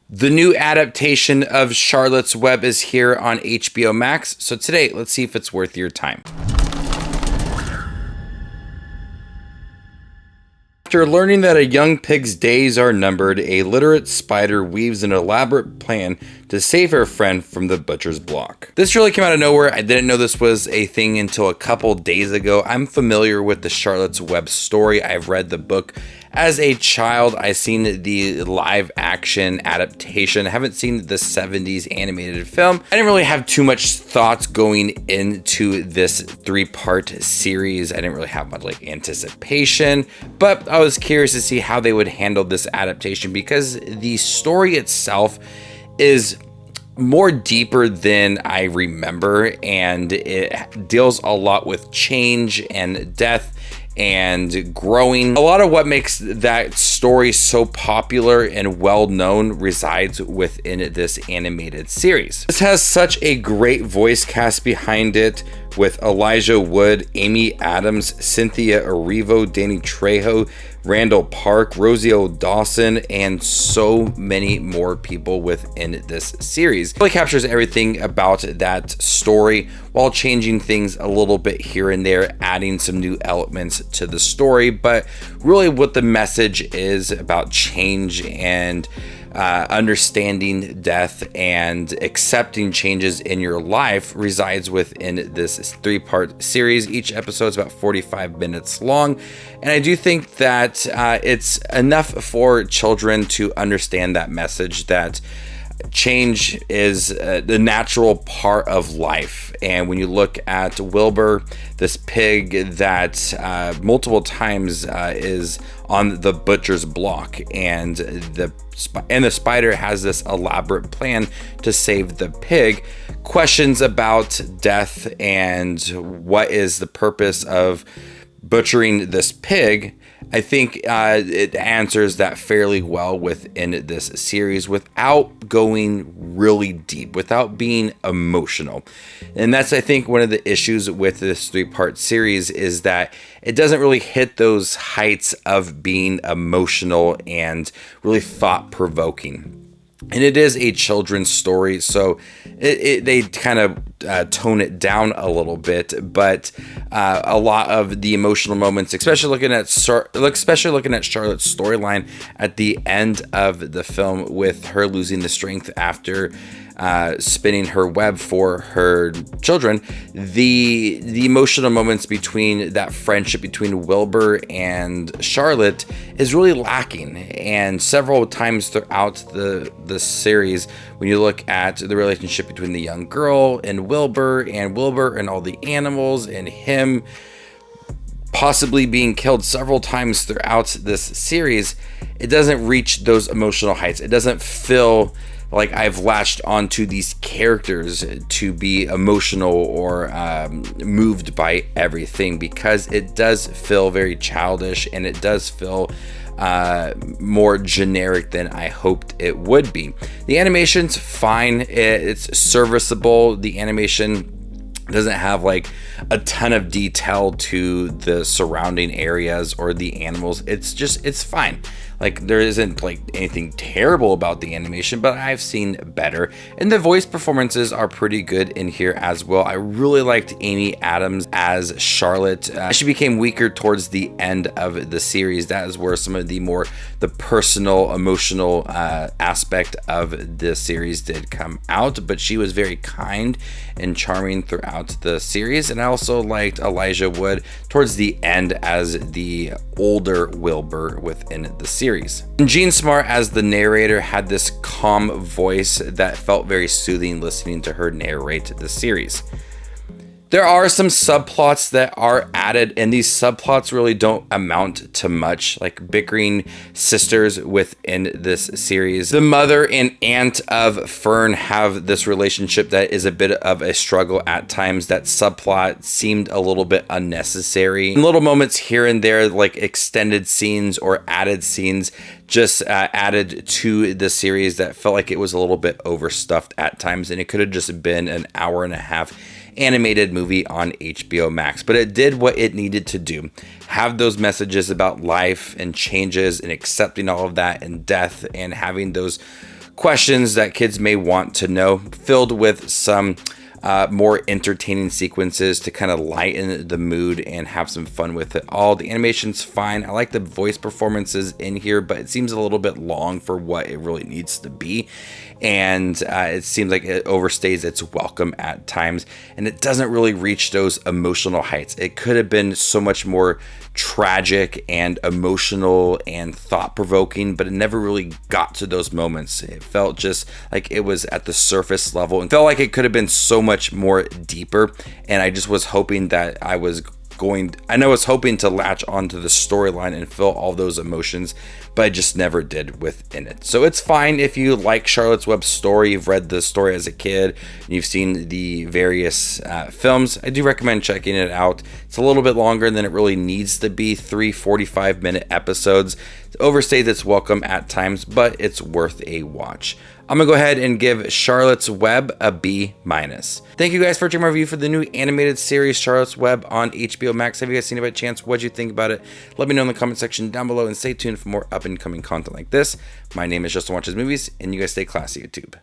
The new adaptation of Charlotte's Web is here on HBO Max, so today let's see if it's worth your time. After learning that a young pig's days are numbered, a literate spider weaves an elaborate plan to save her friend from the butcher's block. This really came out of nowhere. I didn't know this was a thing until a couple days ago. I'm familiar with the Charlotte's Web story. I've read the book as a child. I've seen the live action adaptation. I haven't seen the 70s animated film. I didn't really have too much thoughts going into this 3-part series. I didn't really have much anticipation, but I was curious to see how they would handle this adaptation because the story itself is more deeper than I remember, and it deals a lot with change and death and growing. A lot of what makes that story so popular and well known resides within this animated series. This has such a great voice cast behind it, with Elijah Wood, Amy Adams, Cynthia Erivo, Danny Trejo, Randall Park, Rosie O'Dawson, and so many more people within this series. It really captures everything about that story while changing things a little bit here and there, adding some new elements to the story. But really what the message is about change and understanding death and accepting changes in your life resides within this 3-part series. Each episode is about 45 minutes long, and I do think that it's enough for children to understand that message that change is the natural part of life. And when you look at Wilbur, this pig that multiple times is on the butcher's block, and the spider has this elaborate plan to save the pig, questions about death and what is the purpose of butchering this pig, I think it answers that fairly well within this series without going really deep, without being emotional. And that's, I think, one of the issues with this 3-part series is that it doesn't really hit those heights of being emotional and really thought-provoking. And it is a children's story, so they kind of tone it down a little bit. But a lot of the emotional moments, especially looking at Charlotte's storyline at the end of the film, with her losing the strength after spinning her web for her children, the emotional moments between that friendship between Wilbur and Charlotte is really lacking. And several times throughout the series, when you look at the relationship between the young girl and Wilbur and all the animals and him possibly being killed several times throughout this series, it doesn't reach those emotional heights. It doesn't feel like I've latched onto these characters to be emotional or moved by everything, because it does feel very childish and it does feel more generic than I hoped it would be. The animation's fine. It's serviceable. The animation doesn't have like a ton of detail to the surrounding areas or the animals. It's fine. Like, there isn't like anything terrible about the animation, but I've seen better. And the voice performances are pretty good in here as well. I really liked Amy Adams as Charlotte. She became weaker towards the end of the series. That is where some of the personal, emotional aspect of the series did come out. But she was very kind and charming throughout the series. And I also liked Elijah Wood towards the end as the older Wilbur within the series. And Jean Smart as the narrator had this calm voice that felt very soothing listening to her narrate the series. There are some subplots that are added, and these subplots really don't amount to much, like bickering sisters within this series. The mother and aunt of Fern have this relationship that is a bit of a struggle at times. That subplot seemed a little bit unnecessary. And little moments here and there, like extended scenes or added scenes, just added to the series that felt like it was a little bit overstuffed at times, and it could have just been an hour and a half animated movie on HBO Max. But it did what it needed to do. Have those messages about life and changes and accepting all of that and death, and having those questions that kids may want to know, filled with some more entertaining sequences to kind of lighten the mood and have some fun with it all. The animation's fine. I like the voice performances in here, but it seems a little bit long for what it really needs to be. And it seems like it overstays its welcome at times, and it doesn't really reach those emotional heights. It could have been so much more tragic and emotional and thought-provoking, but it never really got to those moments. It felt just like it was at the surface level and felt like it could have been so much more deeper. And I just was hoping that I was hoping to latch onto the storyline and feel all those emotions, but I just never did within it. So it's fine if you like Charlotte's Web story, you've read the story as a kid, and you've seen the various films. I do recommend checking it out. It's a little bit longer than it really needs to be, 3 45-minute episodes. It overstays its welcome at times, but it's worth a watch. I'm gonna go ahead and give Charlotte's Web a B-. Thank you guys for watching my review for the new animated series Charlotte's Web on HBO Max. Have you guys seen it by chance? What'd you think about it? Let me know in the comment section down below, and stay tuned for more up and coming content like this. My name is Justin Watches Movies, and you guys stay classy, YouTube.